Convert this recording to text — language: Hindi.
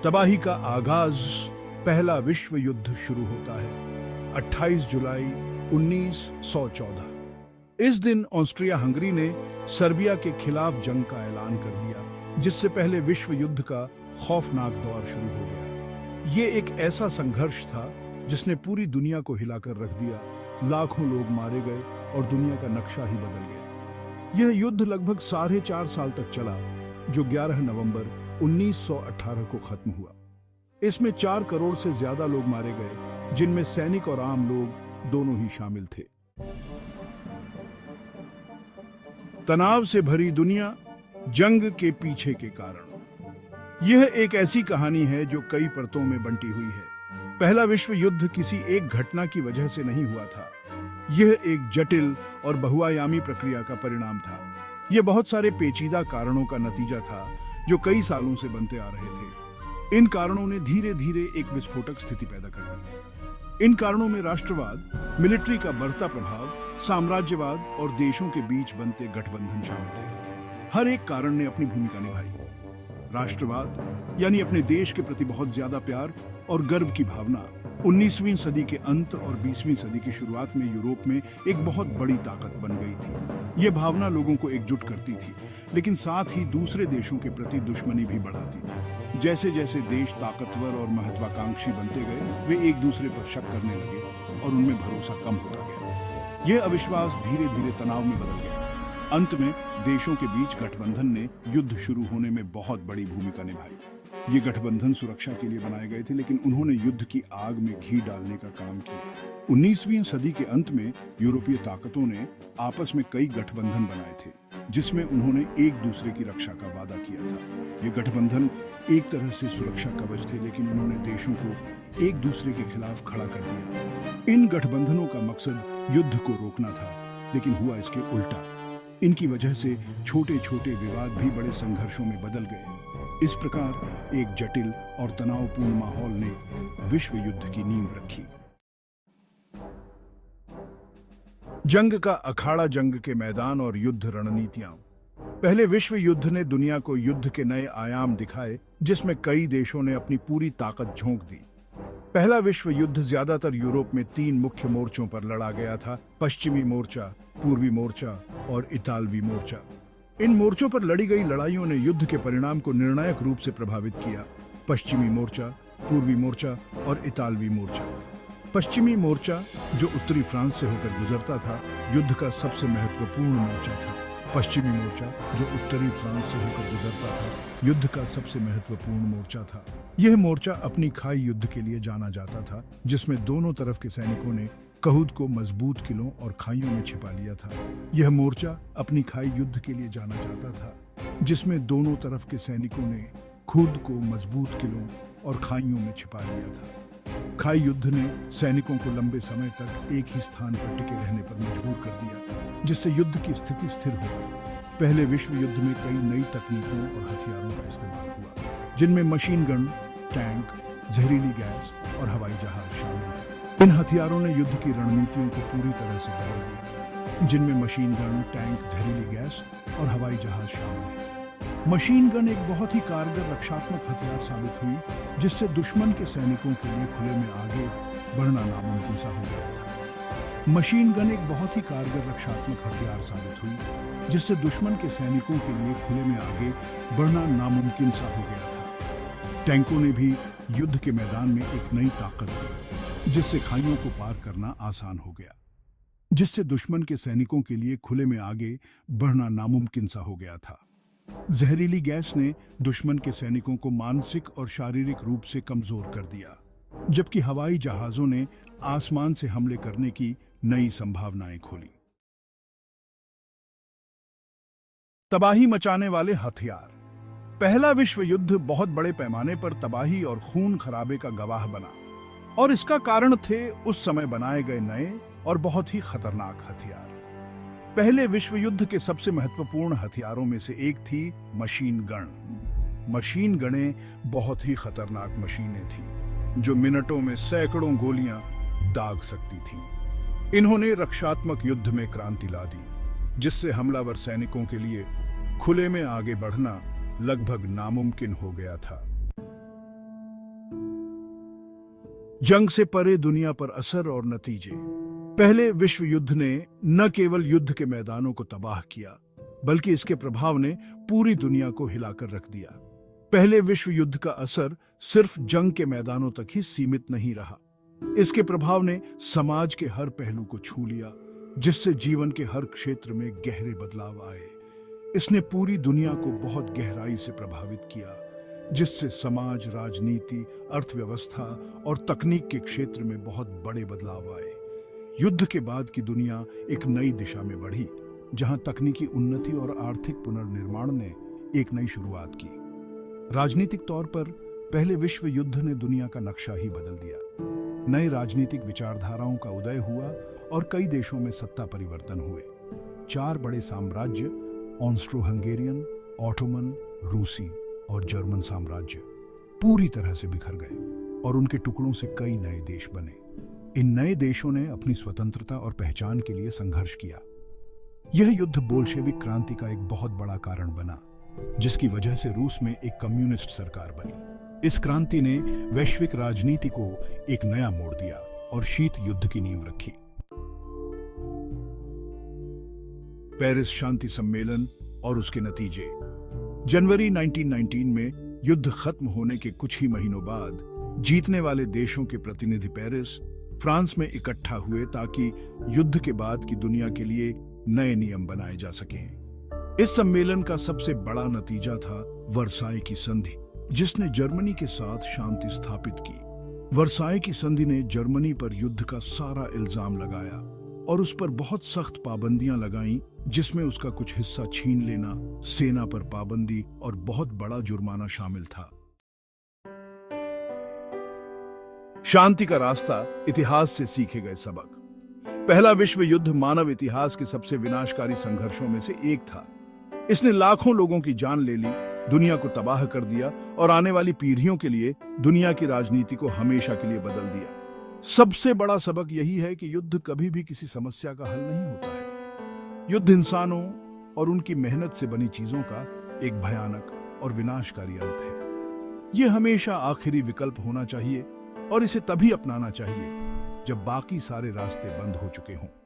तबाही का आगाज, पहला विश्व युद्ध शुरू होता है 28 जुलाई 1914। इस दिन ऑस्ट्रिया हंगरी ने सर्बिया के खिलाफ जंग का ऐलान कर दिया, जिससे पहले विश्व युद्ध का खौफनाक दौर शुरू हो गया। ये एक ऐसा संघर्ष था जिसने पूरी दुनिया को हिलाकर रख दिया। लाखों लोग मारे गए और दुनिया का नक्शा ही बदल गया। यह युद्ध लगभग 4.5 साल तक चला, जो 11 नवंबर 1918 को खत्म हुआ। इसमें 4 करोड़ से ज्यादा लोग मारे गए, जिनमें सैनिक और आम लोग दोनों ही शामिल थे। तनाव से भरी दुनिया, जंग के पीछे के कारण। यह एक ऐसी कहानी है जो कई परतों में बंटी हुई है। पहला विश्व युद्ध किसी एक घटना की वजह से नहीं हुआ था। यह एक जटिल और बहुआयामी प्रक्रिया का परिणाम था। यह बहुत सारे पेचीदा कारणों का नतीजा था जो कई सालों से बनते आ रहे थे। इन कारणों ने धीरे धीरे एक विस्फोटक स्थिति पैदा कर दी। इन कारणों में राष्ट्रवाद, मिलिट्री का बढ़ता प्रभाव, साम्राज्यवाद और देशों के बीच बनते गठबंधन शामिल थे। हर एक कारण ने अपनी भूमिका निभाई। राष्ट्रवाद यानी अपने देश के प्रति बहुत ज्यादा प्यार और गर्व की भावना 19वीं सदी के अंत और 20वीं सदी की शुरुआत में यूरोप में एक बहुत बड़ी ताकत बन गई थी। यह भावना लोगों को एकजुट करती थी, लेकिन साथ ही दूसरे देशों के प्रति दुश्मनी भी बढ़ाती थी। जैसे जैसे देश ताकतवर और महत्वाकांक्षी बनते गए, वे एक दूसरे पर शक करने लगे और उनमें भरोसा कम होता गया। यह अविश्वास धीरे धीरे तनाव में बदल गया। अंत में देशों के बीच गठबंधन ने युद्ध शुरू होने में बहुत बड़ी भूमिका निभाई। ये गठबंधन सुरक्षा के लिए बनाए गए थे, लेकिन उन्होंने युद्ध की आग में घी डालने का काम किया। 19वीं सदी के अंत में यूरोपीय ताकतों ने आपस में कई गठबंधन बनाए थे, जिसमें उन्होंने एक दूसरे की रक्षा का वादा किया था। ये गठबंधन एक तरह से सुरक्षा कवच थे, लेकिन उन्होंने देशों को एक दूसरे के खिलाफ खड़ा कर दिया। इन गठबंधनों का मकसद युद्ध को रोकना था, लेकिन हुआ इसके उल्टा। इनकी वजह से छोटे छोटे विवाद भी बड़े संघर्षों में बदल गए। इस प्रकार एक जटिल और तनावपूर्ण माहौल ने विश्व युद्ध की नींव रखी। जंग का अखाड़ा, जंग के मैदान और युद्ध रणनीतियां। पहले विश्व युद्ध ने दुनिया को युद्ध के नए आयाम दिखाए, जिसमें कई देशों ने अपनी पूरी ताकत झोंक दी। पहला विश्व युद्ध ज्यादातर यूरोप में 3 मुख्य मोर्चों पर लड़ा गया था: पश्चिमी मोर्चा, पूर्वी मोर्चा और इतालवी मोर्चा। इन मोर्चों पर लड़ी गई लड़ाइयों ने युद्ध के परिणाम को निर्णायक रूप से प्रभावित किया। पश्चिमी मोर्चा, पूर्वी मोर्चा और इतालवी मोर्चा। पश्चिमी मोर्चा, जो उत्तरी फ्रांस से होकर गुजरता था, युद्ध का सबसे महत्वपूर्ण मोर्चा था। पश्चिमी मोर्चा, जो उत्तरी फ्रांस से होकर गुजरता था, युद्ध का सबसे महत्वपूर्ण मोर्चा था। यह मोर्चा अपनी खाई युद्ध के लिए जाना जाता था, जिसमें दोनों तरफ के सैनिकों ने खुद को मजबूत किलों और खाइयों में छिपा लिया था। यह मोर्चा अपनी खाई युद्ध के लिए जाना जाता था, जिसमें दोनों तरफ के सैनिकों ने खुद को मजबूत किलों और खाइयों में छिपा लिया था। खाई युद्ध ने सैनिकों को लंबे समय तक एक ही स्थान पर टिके रहने पर मजबूर कर दिया, जिससे युद्ध की स्थिति स्थिर हो गई। पहले विश्व युद्ध में कई नई तकनीकों और हथियारों का इस्तेमाल हुआ, जिनमें मशीन गन, टैंक, जहरीली गैस और हवाई जहाज शामिल हैं। इन हथियारों ने युद्ध की रणनीतियों को पूरी तरह से बदल दिया, जिनमें मशीन गन, टैंक, जहरीली गैस और हवाई जहाज शामिल हैं। मशीन गन एक बहुत ही कारगर रक्षात्मक हथियार साबित हुई, जिससे दुश्मन के सैनिकों के लिए खुले में आगे बढ़ना नामुमकिन सा हो गया था। मशीन गन एक बहुत ही कारगर रक्षात्मक हथियार साबित हुई, जिससे दुश्मन के सैनिकों के लिए खुले में आगे बढ़ना नामुमकिन सा हो गया था। टैंकों ने भी युद्ध के मैदान में एक नई ताकत दी, जिससे खाइयों को पार करना आसान हो गया, जिससे दुश्मन के सैनिकों के लिए खुले में आगे बढ़ना नामुमकिन सा हो गया था। जहरीली गैस ने दुश्मन के सैनिकों को मानसिक और शारीरिक रूप से कमजोर कर दिया, जबकि हवाई जहाजों ने आसमान से हमले करने की नई संभावनाएं खोली। तबाही मचाने वाले हथियार। पहला विश्व युद्ध बहुत बड़े पैमाने पर तबाही और खून खराबे का गवाह बना, और इसका कारण थे उस समय बनाए गए नए और बहुत ही खतरनाक हथियार। पहले विश्व युद्ध के सबसे महत्वपूर्ण हथियारों में से एक थी मशीन गन। मशीन गनें बहुत ही खतरनाक मशीनें थीं, जो मिनटों में सैकड़ों गोलियां दाग सकती थीं। इन्होंने रक्षात्मक युद्ध में क्रांति ला दी, जिससे हमलावर सैनिकों के लिए खुले में आगे बढ़ना लगभग नामुमकिन हो गया था। जंग से परे दुनिया पर असर और नतीजे। पहले विश्व युद्ध ने न केवल युद्ध के मैदानों को तबाह किया, बल्कि इसके प्रभाव ने पूरी दुनिया को हिलाकर रख दिया। पहले विश्व युद्ध का असर सिर्फ जंग के मैदानों तक ही सीमित नहीं रहा। इसके प्रभाव ने समाज के हर पहलू को छू लिया, जिससे जीवन के हर क्षेत्र में गहरे बदलाव आए। इसने पूरी दुनिया को बहुत गहराई से प्रभावित किया, जिससे समाज, राजनीति, अर्थव्यवस्था और तकनीक के क्षेत्र में बहुत बड़े बदलाव आए। युद्ध के बाद की दुनिया एक नई दिशा में बढ़ी, जहां तकनीकी उन्नति और आर्थिक पुनर्निर्माण ने एक नई शुरुआत की। राजनीतिक तौर पर पहले विश्व युद्ध ने दुनिया का नक्शा ही बदल दिया। नए राजनीतिक विचारधाराओं का उदय हुआ और कई देशों में सत्ता परिवर्तन हुए। 4 बड़े साम्राज्य, ऑस्ट्रो-हंगेरियन, ऑटोमन, रूसी और जर्मन साम्राज्य, पूरी तरह से बिखर गए और उनके टुकड़ों से कई नए देश बने। इन नए देशों ने अपनी स्वतंत्रता और पहचान के लिए संघर्ष किया। यह युद्ध बोल्शेविक क्रांति का एक बहुत बड़ा कारण बना, जिसकी वजह से रूस में एक कम्युनिस्ट सरकार बनी। इस क्रांति ने वैश्विक राजनीति को एक नया मोड़ दिया और शीत युद्ध की नींव रखी। पेरिस शांति सम्मेलन और उसके नतीजे। जनवरी 1919 में युद्ध खत्म होने के कुछ ही महीनों बाद जीतने वाले देशों के प्रतिनिधि पेरिस, फ्रांस में इकट्ठा हुए ताकि युद्ध के बाद की दुनिया के लिए नए नियम बनाए जा सकें। इस सम्मेलन का सबसे बड़ा नतीजा था वर्साई की संधि, जिसने जर्मनी के साथ शांति स्थापित की। वर्साई की संधि ने जर्मनी पर युद्ध का सारा इल्जाम लगाया और उस पर बहुत सख्त पाबंदियां लगाईं, जिसमें उसका कुछ हिस्सा छीन लेना, सेना पर पाबंदी और बहुत बड़ा जुर्माना शामिल था। शांति का रास्ता, इतिहास से सीखे गए सबक। पहला विश्व युद्ध मानव इतिहास के सबसे विनाशकारी संघर्षों में से एक था। इसने लाखों लोगों की जान ले ली, दुनिया को तबाह कर दिया और आने वाली पीढ़ियों के लिए दुनिया की राजनीति को हमेशा के लिए बदल दिया। सबसे बड़ा सबक यही है कि युद्ध कभी भी किसी समस्या का हल नहीं होता है। युद्ध इंसानों और उनकी मेहनत से बनी चीजों का एक भयानक और विनाशकारी अंत है। यह हमेशा आखिरी विकल्प होना चाहिए और इसे तभी अपनाना चाहिए जब बाकी सारे रास्ते बंद हो चुके हों।